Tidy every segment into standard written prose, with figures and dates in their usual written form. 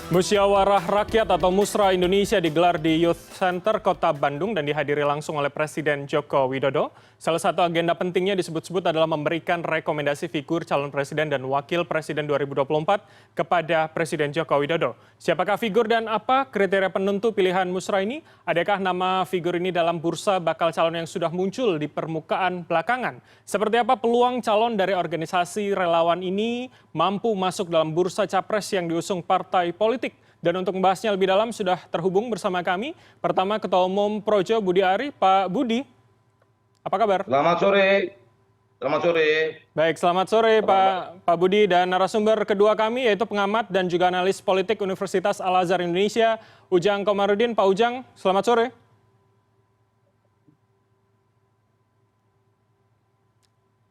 Musyawarah Rakyat atau Musra Indonesia digelar di Youth Center Kota Bandung dan dihadiri langsung oleh Presiden Joko Widodo. Salah satu agenda pentingnya disebut-sebut adalah memberikan rekomendasi figur calon presiden dan wakil presiden 2024 kepada Presiden Joko Widodo. Siapakah figur dan apa kriteria penentu pilihan Musra ini? Adakah nama figur ini dalam bursa bakal calon yang sudah muncul di permukaan belakangan? Seperti apa peluang calon dari organisasi relawan ini mampu masuk dalam bursa capres yang diusung partai politik? Dan untuk membahasnya lebih dalam sudah terhubung bersama kami. Pertama Ketua Umum Projo Budi Ari, Pak Budi. Apa kabar? Selamat sore. Selamat sore. Baik, selamat sore Pak Budi, dan narasumber kedua kami yaitu pengamat dan juga analis politik Universitas Al-Azhar Indonesia, Ujang Komarudin. Pak Ujang, selamat sore.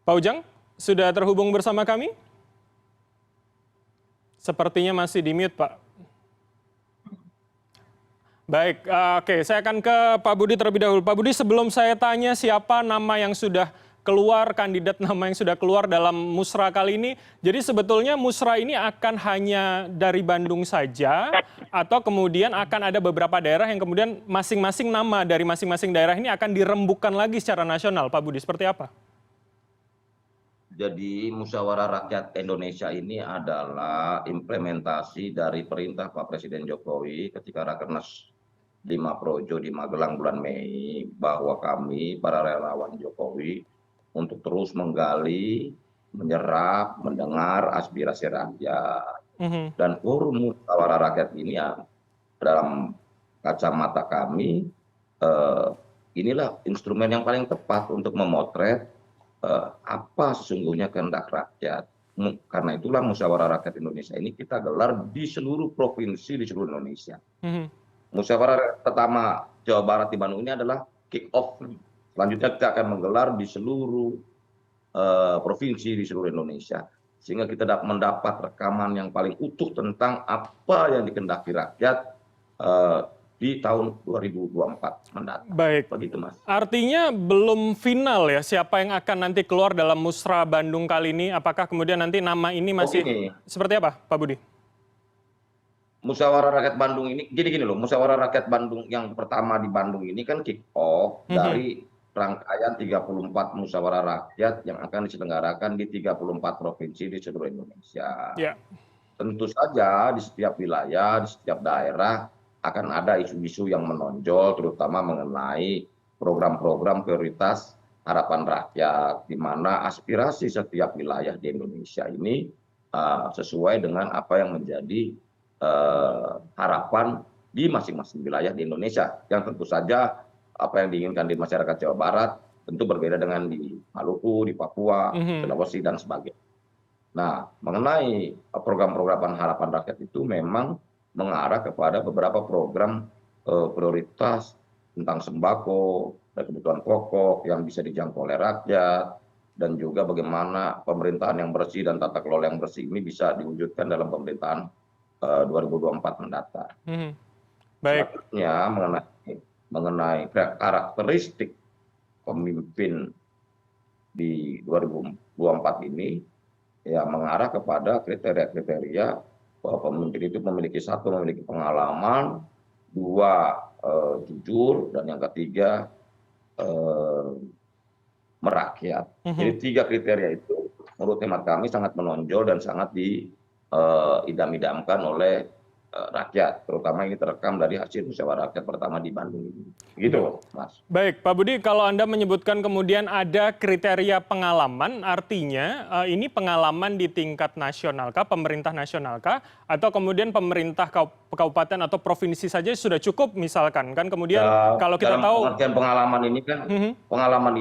Pak Ujang, sudah terhubung bersama kami? Sepertinya masih di mute, Pak. Baik, oke, saya akan ke Pak Budi terlebih dahulu. Pak Budi, sebelum saya tanya siapa nama yang sudah keluar, kandidat nama yang sudah keluar dalam Musra kali ini, jadi sebetulnya Musra ini akan hanya dari Bandung saja, atau kemudian akan ada beberapa daerah yang kemudian masing-masing nama dari masing-masing daerah ini akan dirembukan lagi secara nasional, Pak Budi, seperti apa? Jadi Musyawarah Rakyat Indonesia ini adalah implementasi dari perintah Pak Presiden Jokowi ketika Rakernas 5 Projo di Magelang bulan Mei, bahwa kami para relawan Jokowi untuk terus menggali, menyerap, mendengar aspirasi rakyat. Dan forum Musyawarah Rakyat ini ya, dalam kacamata kami, inilah instrumen yang paling tepat untuk memotret apa sesungguhnya kehendak rakyat. Karena itulah Musyawarah Rakyat Indonesia ini kita gelar di seluruh provinsi di seluruh Indonesia. Musyawarah pertama Jawa Barat di Bandung ini adalah kick off. Selanjutnya kita akan menggelar di seluruh provinsi di seluruh Indonesia, sehingga kita mendapat rekaman yang paling utuh tentang apa yang dikehendaki rakyat di tahun 2024 mendatang. Baik, begitu Mas. Artinya belum final ya siapa yang akan nanti keluar dalam Musra Bandung kali ini. Apakah kemudian nanti nama ini masih seperti apa, Pak Budi? Musyawarah Rakyat Bandung ini, jadi gini loh, Musyawarah Rakyat Bandung yang pertama di Bandung ini kan kick off dari rangkaian 34 musyawarah rakyat yang akan diselenggarakan di 34 provinsi di seluruh Indonesia. Tentu saja di setiap wilayah, di setiap daerah akan ada isu-isu yang menonjol, terutama mengenai program-program prioritas harapan rakyat, di mana aspirasi setiap wilayah di Indonesia ini sesuai dengan apa yang menjadi harapan di masing-masing wilayah di Indonesia, yang tentu saja apa yang diinginkan di masyarakat Jawa Barat tentu berbeda dengan di Maluku, di Papua, Sulawesi dan sebagainya. Nah, mengenai program-program harapan rakyat itu memang mengarah kepada beberapa program prioritas tentang sembako dan kebutuhan pokok yang bisa dijangkau oleh rakyat, dan juga bagaimana pemerintahan yang bersih dan tata kelola yang bersih ini bisa diwujudkan dalam pemerintahan 2024 mendatang. Selanjutnya mengenai karakteristik pemimpin di 2024 ini ya mengarah kepada kriteria-kriteria bahwa pemimpin itu memiliki pengalaman, 2 jujur, dan yang ketiga merakyat. Jadi 3 kriteria itu menurut hemat kami sangat menonjol dan sangat diidam-idamkan oleh rakyat, terutama ini terekam dari hasil musyawarah rakyat pertama di Bandung ini. Gitu, Mas. Baik, Pak Budi, kalau Anda menyebutkan kemudian ada kriteria pengalaman, artinya ini pengalaman di tingkat nasionalkah, pemerintah nasionalkah, atau kemudian pemerintah kabupaten atau provinsi saja sudah cukup misalkan? Kan kemudian kalau kita tahu pengalaman ini kan pengalaman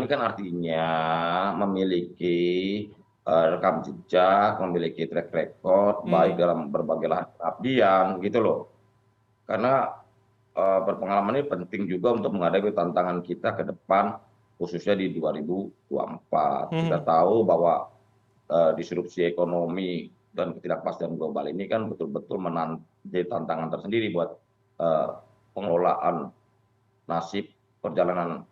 ini kan artinya memiliki rekam jejak, memiliki track record baik dalam berbagai lahan pengabdian gitu loh. Karena berpengalaman ini penting juga untuk menghadapi tantangan kita ke depan, khususnya di 2024. Kita tahu bahwa disrupsi ekonomi dan ketidakpastian global ini kan betul-betul menjadi tantangan tersendiri buat pengelolaan nasib perjalanan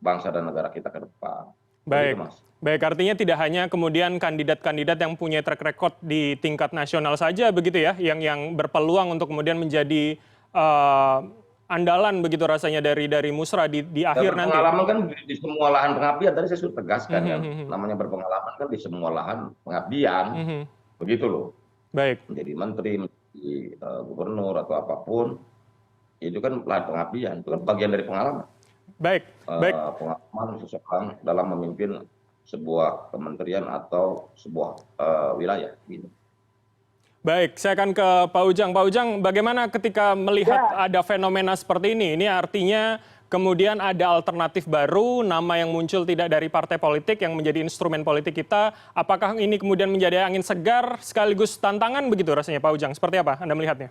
bangsa dan negara kita ke depan. Begitu, Baik. Mas. Baik, artinya tidak hanya kemudian kandidat-kandidat yang punya track record di tingkat nasional saja begitu ya, yang berpeluang untuk kemudian menjadi eh, andalan begitu rasanya dari Musra di Ya, akhir nanti. berpengalaman kan di semua lahan pengabdian, tadi saya sudah tegaskan Mhm, kan, mhm, namanya berpengalaman kan di semua lahan pengabdian, mhm. begitu loh. Baik, Menjadi menteri, menjadi gubernur atau apapun, itu kan lahan pengabdian, itu kan bagian dari pengalaman. baik, baik. Pengalaman seseorang dalam memimpin sebuah kementerian atau sebuah wilayah gitu. Baik, saya akan ke Pak Ujang. Pak Ujang, bagaimana ketika melihat Ya, ada fenomena seperti ini? Ini artinya kemudian ada alternatif baru, nama yang muncul tidak dari partai politik yang menjadi instrumen politik kita. Apakah ini kemudian menjadi angin segar sekaligus tantangan begitu rasanya Pak Ujang? Seperti apa Anda melihatnya?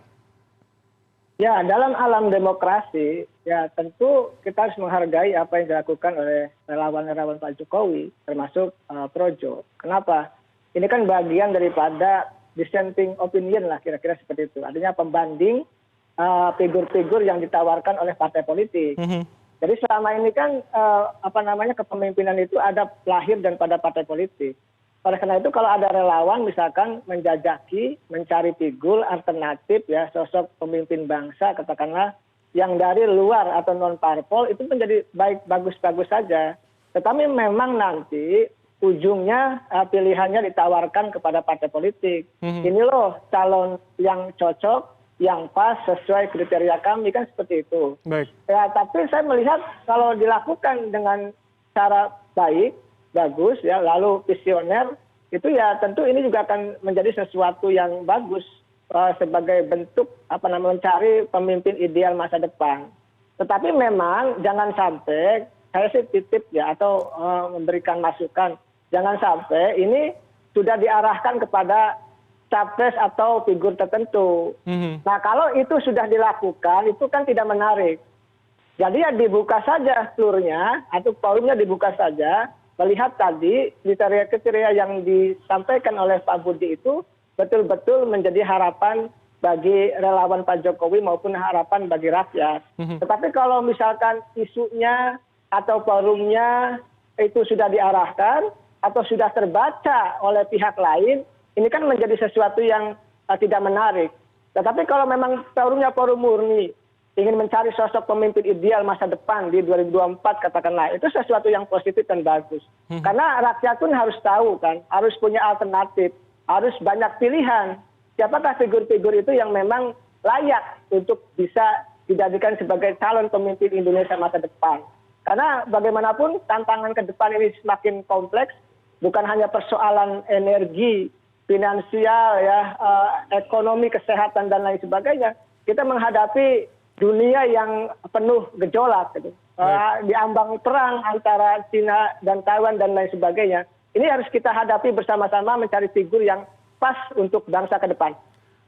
ya, dalam alam demokrasi, ya tentu kita harus menghargai apa yang dilakukan oleh relawan-relawan Pak Jokowi, termasuk Projo. Kenapa? Ini kan bagian daripada dissenting opinion lah, kira-kira seperti itu. Artinya pembanding figur-figur yang ditawarkan oleh partai politik. Mhm. Jadi selama ini kan kepemimpinan itu ada lahir dan pada partai politik. Oleh karena itu kalau ada relawan misalkan menjajaki, mencari figur alternatif ya sosok pemimpin bangsa katakanlah yang dari luar atau non parpol itu menjadi bagus-bagus saja. Tetapi memang nanti ujungnya pilihannya ditawarkan kepada partai politik. Ini loh calon yang cocok, yang pas sesuai kriteria kami kan seperti itu. Baik. Ya, tapi saya melihat kalau dilakukan dengan cara baik, bagus ya, lalu visioner, itu ya tentu ini juga akan menjadi sesuatu yang bagus sebagai bentuk mencari pemimpin ideal masa depan. Tetapi memang jangan sampai saya sih titip ya atau memberikan masukan, jangan sampai ini sudah diarahkan kepada capres atau figur tertentu. Nah kalau itu sudah dilakukan itu kan tidak menarik. Jadi ya dibuka saja flurnya atau forumnya dibuka saja, melihat tadi kriteria-kriteria yang disampaikan oleh Pak Budi itu betul-betul menjadi harapan bagi relawan Pak Jokowi maupun harapan bagi rakyat. Tetapi kalau misalkan isunya atau forumnya itu sudah diarahkan atau sudah terbaca oleh pihak lain, ini kan menjadi sesuatu yang tidak menarik. Tetapi kalau memang forumnya forum murni, ingin mencari sosok pemimpin ideal masa depan di 2024 katakanlah, itu sesuatu yang positif dan bagus. Karena rakyat pun harus tahu kan, harus punya alternatif, harus banyak pilihan. Siapakah figur-figur itu yang memang layak untuk bisa dijadikan sebagai calon pemimpin Indonesia masa depan. Karena bagaimanapun tantangan ke depan ini semakin kompleks, bukan hanya persoalan energi, finansial, ya, ekonomi, kesehatan, dan lain sebagainya. Kita menghadapi dunia yang penuh gejolak. Gitu. Diambang perang antara China dan Taiwan dan lain sebagainya. Ini harus kita hadapi bersama-sama mencari figur yang pas untuk bangsa ke depan.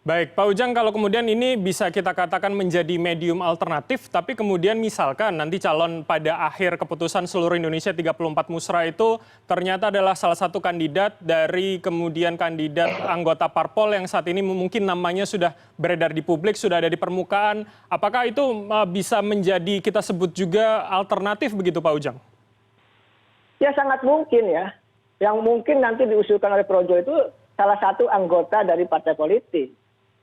Baik, Pak Ujang, kalau kemudian ini bisa kita katakan menjadi medium alternatif, tapi kemudian misalkan nanti calon pada akhir keputusan seluruh Indonesia 34 musra itu ternyata adalah salah satu kandidat dari kemudian kandidat anggota parpol yang saat ini mungkin namanya sudah beredar di publik, sudah ada di permukaan. Apakah itu bisa menjadi kita sebut juga alternatif begitu, Pak Ujang? Ya sangat mungkin ya. Yang mungkin nanti diusulkan oleh Projo itu salah satu anggota dari partai politik.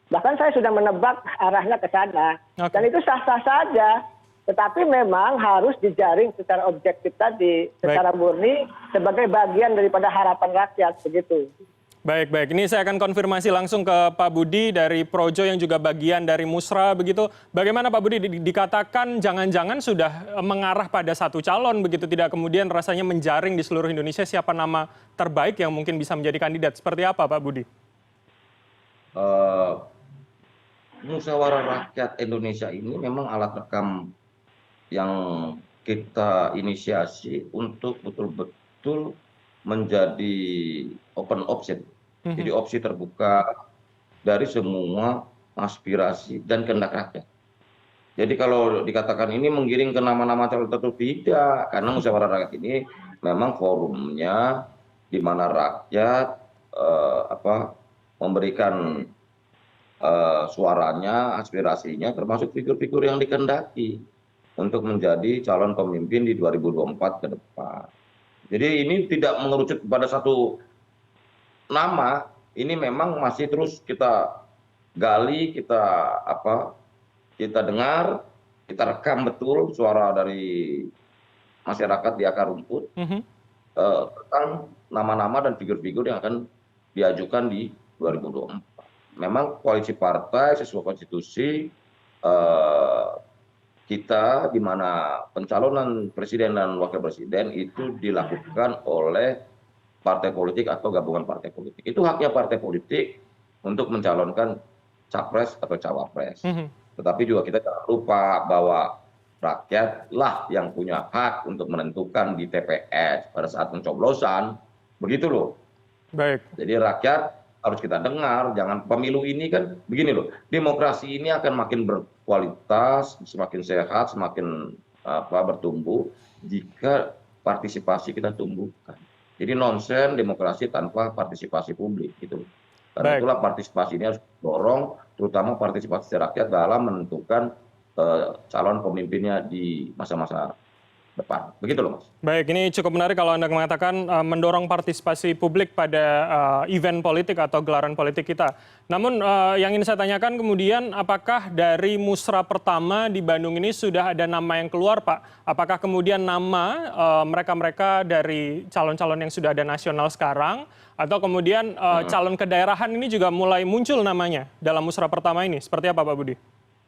Bahkan saya sudah menebak arahnya ke sana. Oke. Dan itu sah-sah saja. Tetapi memang harus dijaring secara objektif tadi, secara murni, sebagai bagian daripada harapan rakyat, begitu. Baik, baik. Ini saya akan konfirmasi langsung ke Pak Budi dari Projo yang juga bagian dari Musra, begitu. Bagaimana Pak Budi, dikatakan jangan-jangan sudah mengarah pada satu calon, begitu, tidak kemudian rasanya menjaring di seluruh Indonesia siapa nama terbaik yang mungkin bisa menjadi kandidat. Seperti apa Pak Budi? Musyawarah Rakyat Indonesia ini memang alat rekam yang kita inisiasi untuk betul-betul menjadi open option. Jadi opsi terbuka dari semua aspirasi dan kehendak rakyat. Jadi kalau dikatakan ini menggiring ke nama-nama calon tertentu, tidak. Karena musyawarah rakyat ini memang forumnya di mana rakyat memberikan suaranya, aspirasinya, termasuk figur-figur yang dikehendaki untuk menjadi calon pemimpin di 2024 ke depan. Jadi ini tidak mengerucut kepada satu nama, ini memang masih terus kita gali, kita dengar, kita rekam betul suara dari masyarakat di akar rumput Mhm. tentang nama-nama dan figur-figur yang akan diajukan di 2024. Memang koalisi partai sesuai konstitusi eh, kita di mana pencalonan presiden dan wakil presiden itu dilakukan oleh partai politik atau gabungan partai politik. Itu haknya partai politik untuk mencalonkan capres atau cawapres. Mhm. Tetapi juga kita jangan lupa bahwa rakyatlah yang punya hak untuk menentukan di TPS pada saat pencoblosan. Begitu loh. Baik. Jadi rakyat harus kita dengar, jangan pemilu ini kan begini loh, demokrasi ini akan makin berkualitas, semakin sehat, semakin bertumbuh jika partisipasi kita tumbuhkan. Jadi nonsen demokrasi tanpa partisipasi publik gitu. Karena Baik. itulah partisipasi ini harus dorong, terutama partisipasi rakyat dalam menentukan calon pemimpinnya di masa-masa depan. Begitu loh, Mas. Baik, ini cukup menarik kalau Anda mengatakan mendorong partisipasi publik pada event politik atau gelaran politik kita. Namun yang ingin saya tanyakan kemudian apakah dari musra pertama di Bandung ini sudah ada nama yang keluar, Pak? Apakah kemudian nama mereka-mereka dari calon-calon yang sudah ada nasional sekarang atau kemudian calon kedaerahan ini juga mulai muncul namanya dalam musra pertama ini? Seperti apa, Pak Budi?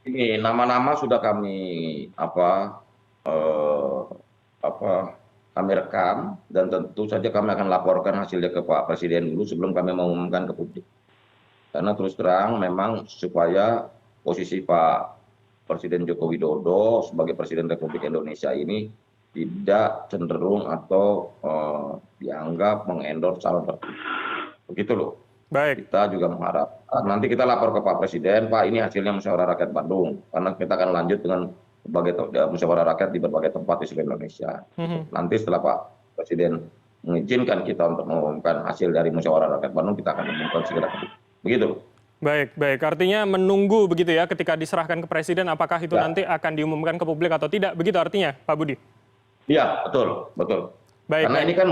Ini nama-nama sudah kami eh, kami rekam dan tentu saja kami akan laporkan hasilnya ke Pak Presiden dulu sebelum kami mengumumkan ke publik. Karena terus terang memang supaya posisi Pak Presiden Joko Widodo sebagai Presiden Republik Indonesia ini tidak cenderung atau dianggap mengendorse calon tertentu. Begitu loh. Baik. Kita juga mengharap nanti kita lapor ke Pak Presiden, Pak ini hasilnya musyawarah rakyat Bandung, karena kita akan lanjut dengan berbagai musyawarah rakyat di berbagai tempat di seluruh Indonesia. Nanti setelah Pak Presiden mengizinkan kita untuk mengumumkan hasil dari musyawarah rakyat Bandung, kita akan umumkan segera. Begitu. Baik, baik. Artinya menunggu begitu ya ketika diserahkan ke Presiden apakah itu nanti akan diumumkan ke publik atau tidak. Begitu artinya, Pak Budi? Iya, betul, betul. Baik, Karena ini kan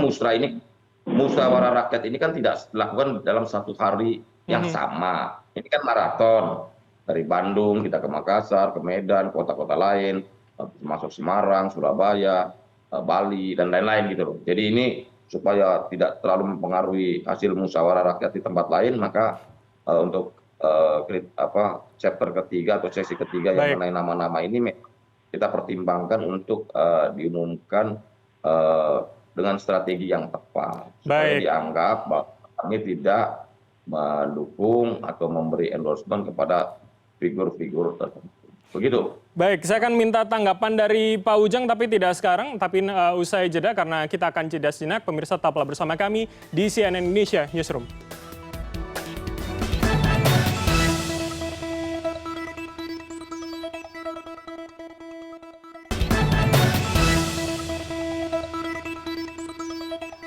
musyawarah rakyat ini kan tidak dilakukan dalam satu hari yang sama. Ini kan maraton. Dari Bandung kita ke Makassar, ke Medan, kota-kota lain, termasuk Semarang, Surabaya, Bali, dan lain-lain gitu loh. Jadi ini supaya tidak terlalu mempengaruhi hasil musyawarah rakyat di tempat lain, maka untuk chapter ketiga atau sesi ketiga yang mengenai nama-nama ini kita pertimbangkan untuk diumumkan dengan strategi yang tepat. Supaya dianggap bahwa kami tidak mendukung atau memberi endorsement kepada figur-figur tertentu. Begitu. Baik, saya akan minta tanggapan dari Pak Ujang, tapi tidak sekarang, tapi usai jeda karena kita akan jeda sejenak. Pemirsa tetaplah bersama kami di CNN Indonesia Newsroom.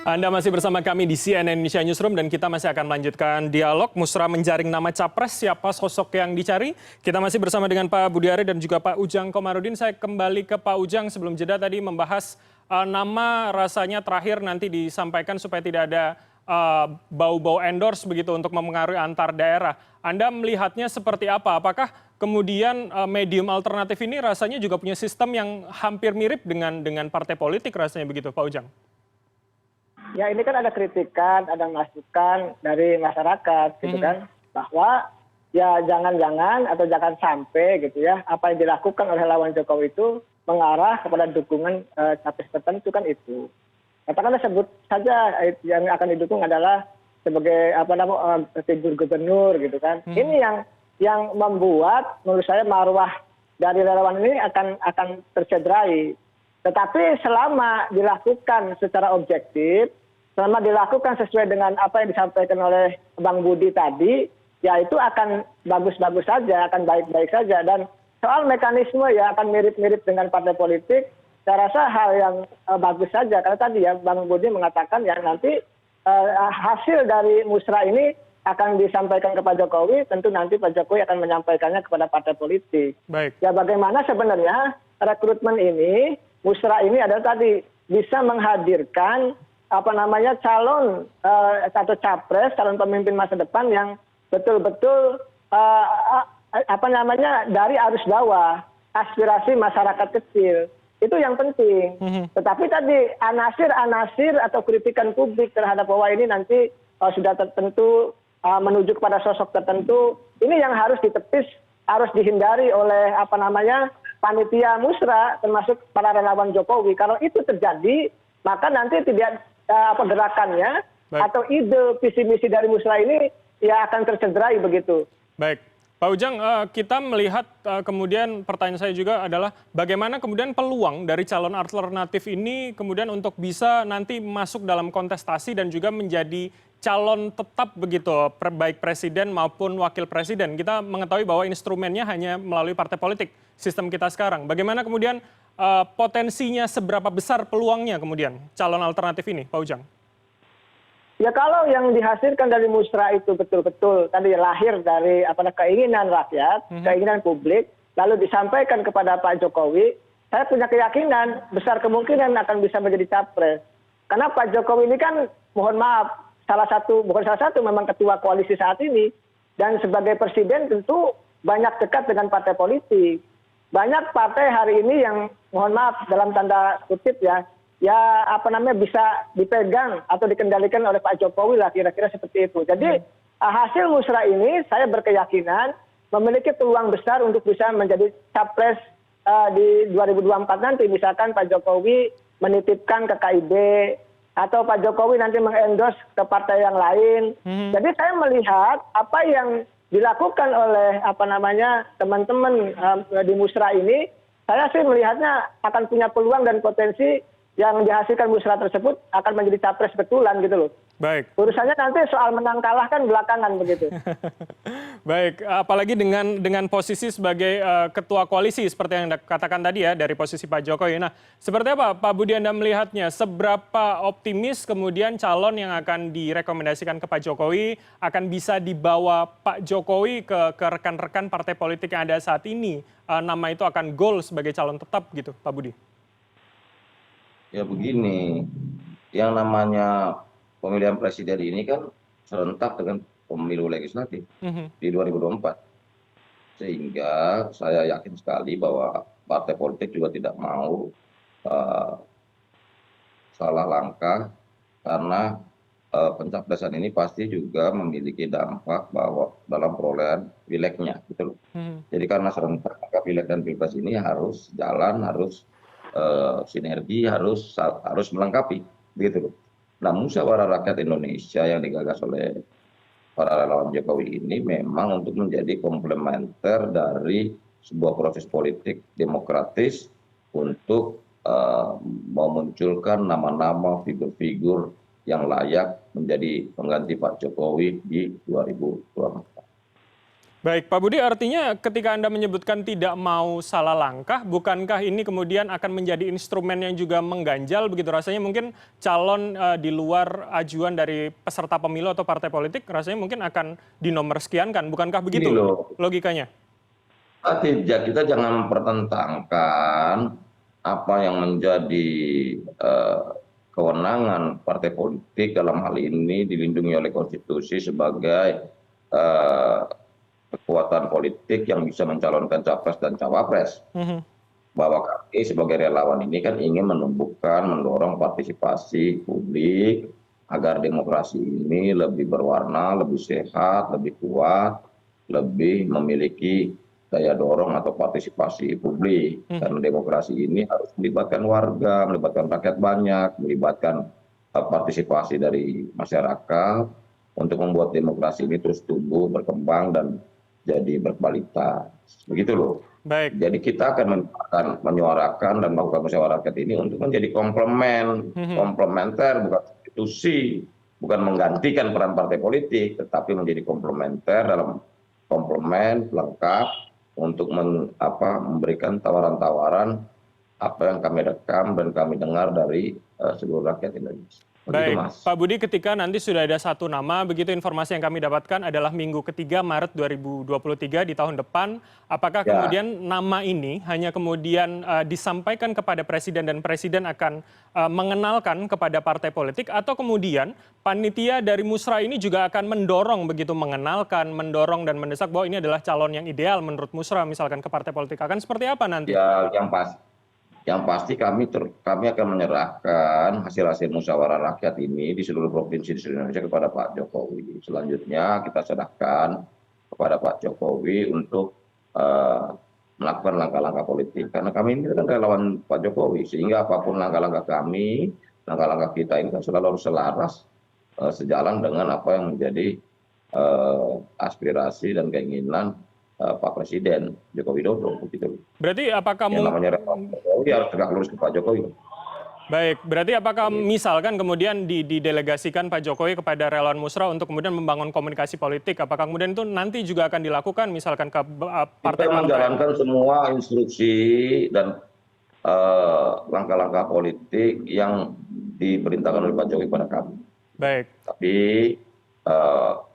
Anda masih bersama kami di CNN Indonesia Newsroom dan kita masih akan melanjutkan dialog musra menjaring nama capres, siapa sosok yang dicari. Kita masih bersama dengan Pak Budiari dan juga Pak Ujang Komarudin. Saya kembali ke Pak Ujang sebelum jeda tadi membahas nama rasanya terakhir nanti disampaikan supaya tidak ada bau-bau endorse begitu untuk mempengaruhi antar daerah. Anda melihatnya seperti apa? Apakah kemudian medium alternatif ini rasanya juga punya sistem yang hampir mirip dengan partai politik rasanya begitu, Pak Ujang? Ya ini kan ada kritikan, ada masukan dari masyarakat gitu kan, bahwa ya jangan-jangan atau jangan sampai gitu ya, apa yang dilakukan oleh lawan Jokowi itu mengarah kepada dukungan capres tertentu kan itu. Katakanlah sebut saja yang akan didukung adalah sebagai figur gubernur gitu kan. Ini yang membuat menurut saya marwah dari relawan ini akan tercederai. Tetapi selama dilakukan secara objektif, selama dilakukan sesuai dengan apa yang disampaikan oleh Bang Budi tadi, ya itu akan bagus-bagus saja, akan baik-baik saja. Dan soal mekanisme ya akan mirip-mirip dengan partai politik, saya rasa hal yang bagus saja. Karena tadi ya Bang Budi mengatakan ya nanti hasil dari musra ini akan disampaikan ke Pak Jokowi, tentu nanti Pak Jokowi akan menyampaikannya kepada partai politik. Baik. Ya bagaimana sebenarnya rekrutmen ini, musra ini adalah tadi bisa menghadirkan calon atau capres, calon pemimpin masa depan yang betul-betul dari arus bawah, aspirasi masyarakat kecil. Itu yang penting. Tetapi tadi anasir-anasir atau kritikan publik terhadap bahwa ini nanti sudah tertentu menuju kepada sosok tertentu, ini yang harus ditepis, harus dihindari oleh panitia musra termasuk para relawan Jokowi. Kalau itu terjadi, maka nanti tidak gerakannya atau ide visi misi dari musra ini ya akan tercederai begitu. Baik. Pak Ujang, kita melihat kemudian pertanyaan saya juga adalah bagaimana kemudian peluang dari calon alternatif ini kemudian untuk bisa nanti masuk dalam kontestasi dan juga menjadi calon tetap begitu, baik presiden maupun wakil presiden. Kita mengetahui bahwa instrumennya hanya melalui partai politik, sistem kita sekarang. Bagaimana kemudian potensinya, seberapa besar peluangnya kemudian calon alternatif ini, Pak Ujang? Ya kalau yang dihasilkan dari musra itu betul-betul tadi lahir dari keinginan rakyat, keinginan publik, lalu disampaikan kepada Pak Jokowi, saya punya keyakinan besar kemungkinan akan bisa menjadi capres. Karena Pak Jokowi ini kan, mohon maaf, bukan salah satu, memang ketua koalisi saat ini, dan sebagai presiden tentu banyak dekat dengan partai politik. Banyak partai hari ini yang, mohon maaf, dalam tanda kutip bisa dipegang atau dikendalikan oleh Pak Jokowi lah, kira-kira seperti itu. Jadi hasil musra ini saya berkeyakinan memiliki peluang besar untuk bisa menjadi capres di 2024 nanti. Misalkan Pak Jokowi menitipkan ke KIB atau Pak Jokowi nanti mengendorse ke partai yang lain. Jadi saya melihat apa yang dilakukan oleh teman-teman di musra ini, saya sih melihatnya akan punya peluang dan potensi yang dihasilkan musra tersebut akan menjadi capres betulan gitu loh. Baik. Urusannya nanti soal menang kalah kan belakangan begitu. Baik, apalagi dengan posisi sebagai ketua koalisi seperti yang Anda katakan tadi ya dari posisi Pak Jokowi. Nah, seperti apa Pak Budi Anda melihatnya? Seberapa optimis kemudian calon yang akan direkomendasikan ke Pak Jokowi akan bisa dibawa Pak Jokowi ke rekan-rekan partai politik yang ada saat ini? Nama itu akan goal sebagai calon tetap gitu, Pak Budi? Ya begini, yang namanya pemilihan presiden ini kan serentak dengan pemilu legislatif di 2024. Sehingga saya yakin sekali bahwa partai politik juga tidak mau salah langkah, karena pencapresan ini pasti juga memiliki dampak bahwa dalam perolehan pileknya gitu loh. Jadi karena serentak, maka pilek dan pilpres ini harus jalan, harus sinergi, harus melengkapi begitu loh. Nah, musyawarah rakyat Indonesia yang digagas oleh para relawan Jokowi ini memang untuk menjadi komplementer dari sebuah proses politik demokratis untuk memunculkan nama-nama figur-figur yang layak menjadi pengganti Pak Jokowi di 2024. Baik, Pak Budi, artinya ketika Anda menyebutkan tidak mau salah langkah, bukankah ini kemudian akan menjadi instrumen yang juga mengganjal begitu? Rasanya mungkin calon di luar ajuan dari peserta pemilu atau partai politik rasanya mungkin akan dinomorsekiankan, bukankah begitu logikanya? Kita jangan mempertentangkan apa yang menjadi kewenangan partai politik dalam hal ini dilindungi oleh konstitusi sebagai kekuatan politik yang bisa mencalonkan capres dan cawapres. Bahwa kami sebagai relawan ini kan ingin menumbuhkan, mendorong partisipasi publik agar demokrasi ini lebih berwarna, lebih sehat, lebih kuat, lebih memiliki daya dorong atau partisipasi publik. Karena demokrasi ini harus melibatkan warga, melibatkan rakyat banyak, melibatkan partisipasi dari masyarakat untuk membuat demokrasi ini terus tumbuh, berkembang, dan jadi berkualitas. Begitu loh. Baik. Jadi kita akan menyuarakan dan melakukan musyawarah rakyat ini untuk menjadi komplementer, bukan substitusi, bukan menggantikan peran partai politik, tetapi menjadi komplementer dalam komplement lengkap untuk memberikan tawaran-tawaran apa yang kami rekam dan kami dengar dari seluruh rakyat Indonesia. Begitu, Baik, Mas. Pak Budi, ketika nanti sudah ada satu nama, begitu informasi yang kami dapatkan adalah minggu ketiga Maret 2023 di tahun depan. Apakah Ya. kemudian nama ini hanya kemudian disampaikan kepada Presiden dan Presiden akan mengenalkan kepada partai politik, atau kemudian panitia dari Musra ini juga akan mendorong begitu, mengenalkan, mendorong dan mendesak bahwa ini adalah calon yang ideal menurut Musra misalkan ke partai politik. Akan seperti apa nanti? Ya, yang pasti kami akan menyerahkan hasil-hasil musyawarah rakyat ini di seluruh provinsi di seluruh Indonesia kepada Pak Jokowi. Selanjutnya kita serahkan kepada Pak Jokowi untuk melakukan langkah-langkah politik. Karena kami ini kan relawan Pak Jokowi, sehingga apapun langkah-langkah kami, langkah-langkah kita ini kan selalu harus selaras sejalan dengan apa yang menjadi aspirasi dan keinginan Pak Presiden Joko Widodo. Begitu. Berarti apakah Yang namanya relawan Jokowi harus tegak lurus ke Pak Jokowi. Baik, berarti apakah misalkan kemudian didelegasikan Pak Jokowi kepada relawan Musra untuk kemudian membangun komunikasi politik, apakah kemudian itu nanti juga akan dilakukan misalkan ke Kita partai-partai? menjalankan semua instruksi dan langkah-langkah politik yang diperintahkan oleh Pak Jokowi pada kami. Baik, Tapi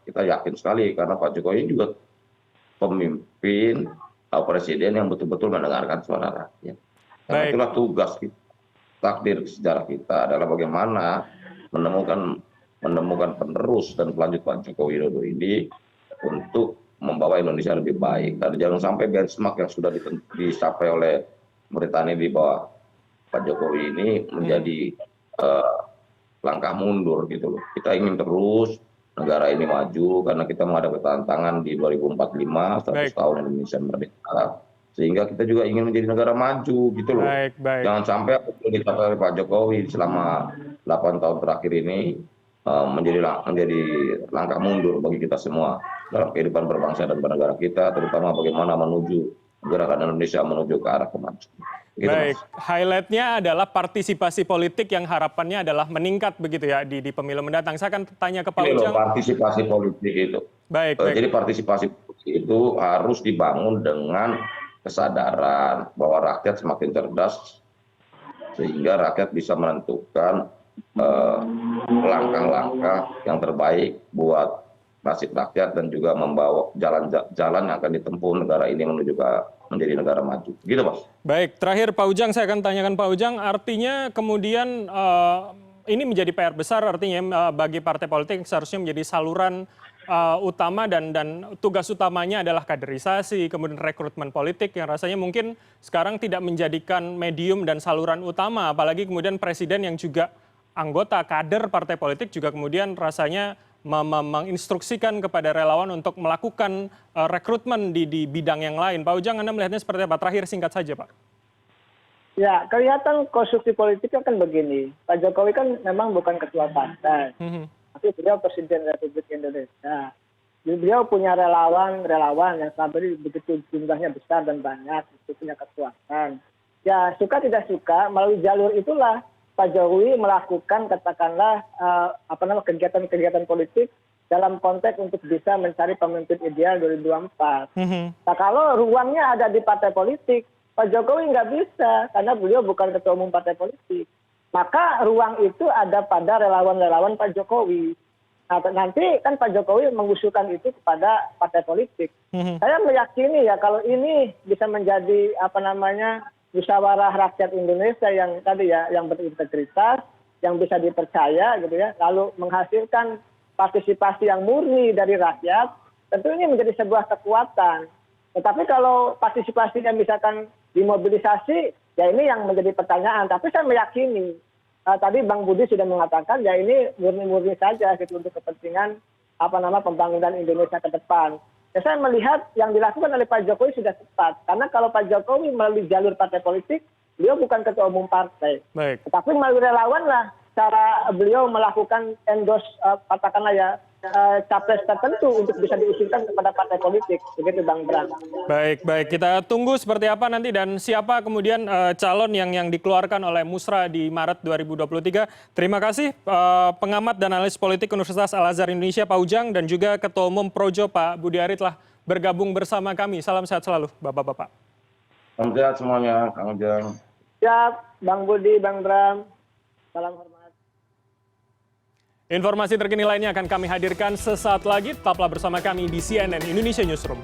kita yakin sekali karena Pak Jokowi juga pemimpin presiden yang betul-betul mendengarkan suara rakyat. Karena Baik. itulah tugas kita, takdir sejarah kita adalah bagaimana menemukan penerus dan pelanjut Pak Joko Widodo ini untuk membawa Indonesia lebih baik. Dan jangan sampai benchmark yang sudah dicapai oleh Mauritania di bawah Pak Jokowi ini menjadi langkah mundur gitu loh. Kita ingin terus negara ini maju karena kita menghadapi tantangan di 2045 100 tahun Indonesia merdeka, sehingga kita juga ingin menjadi negara maju gitu loh. baik, baik. Jangan sampai apa yang dicapai oleh Pak Jokowi selama 8 tahun terakhir ini menjadi langkah mundur bagi kita semua dalam kehidupan berbangsa dan bernegara kita, terutama bagaimana menuju gerakan Indonesia menuju ke arah kemajuan. Gitu, Baik, Mas. highlightnya adalah partisipasi politik yang harapannya adalah meningkat begitu ya di pemilu mendatang. Saya akan tanya ke Pak Ini loh, Ujang. partisipasi politik itu. Baik, baik. Jadi partisipasi politik itu harus dibangun dengan kesadaran bahwa rakyat semakin cerdas sehingga rakyat bisa menentukan langkah-langkah yang terbaik buat nasib rakyat dan juga membawa jalan yang akan ditempuh negara ini menuju ke menjadi negara maju. Gitu, Mas. Baik, terakhir Pak Ujang, saya akan tanyakan Pak Ujang, artinya kemudian ini menjadi PR besar artinya bagi partai politik seharusnya menjadi saluran utama dan tugas utamanya adalah kaderisasi, kemudian rekrutmen politik yang rasanya mungkin sekarang tidak menjadikan medium dan saluran utama, apalagi kemudian presiden yang juga anggota kader partai politik juga kemudian rasanya menginstruksikan kepada relawan untuk melakukan rekrutmen di bidang yang lain. Pak Ujang, Anda melihatnya seperti apa? Terakhir singkat saja, Pak. Ya, kelihatan konstruksi politiknya kan begini. Pak Jokowi kan memang bukan ketua partai, tapi beliau Presiden Republik Indonesia. Beliau punya relawan yang selama ini begitu jumlahnya besar dan banyak, itu punya kekuatan. Ya, suka tidak suka, melalui jalur itulah Pak Jokowi melakukan katakanlah kegiatan-kegiatan politik dalam konteks untuk bisa mencari pemimpin ideal 2024. Nah, kalau ruangnya ada di partai politik, Pak Jokowi nggak bisa karena beliau bukan ketua umum partai politik. Maka ruang itu ada pada relawan-relawan Pak Jokowi. Nah, nanti kan Pak Jokowi mengusulkan itu kepada partai politik. Saya meyakini ya kalau ini bisa menjadi musyawarah rakyat Indonesia yang tadi ya, yang berintegritas, yang bisa dipercaya gitu ya, lalu menghasilkan partisipasi yang murni dari rakyat, tentu ini menjadi sebuah kekuatan. Tetapi kalau partisipasinya misalkan dimobilisasi, ya ini yang menjadi pertanyaan. Tapi saya meyakini, tadi Bang Budi sudah mengatakan ya ini murni-murni saja gitu untuk kepentingan pembangunan Indonesia ke depan. Ya, saya melihat yang dilakukan oleh Pak Jokowi sudah tepat. Karena kalau Pak Jokowi melalui jalur partai politik, beliau bukan ketua umum partai. Baik. Tetapi melalui relawan lah cara beliau melakukan endorse, katakanlah ya, capres tertentu untuk bisa diusulkan kepada partai politik. Begitu Bang Bram. Baik, baik. Kita tunggu seperti apa nanti dan siapa kemudian calon yang dikeluarkan oleh Musra di Maret 2023. Terima kasih pengamat dan analis politik Universitas Al-Azhar Indonesia Pak Ujang dan juga Ketua Umum Projo Pak Budi Ari telah bergabung bersama kami. Salam sehat selalu Bapak-bapak. Salam sehat semuanya, Kang Ujang. Siap, Bang Budi, Bang Bram. Salam hormat. Informasi terkini lainnya akan kami hadirkan sesaat lagi. Tetaplah bersama kami di CNN Indonesia Newsroom.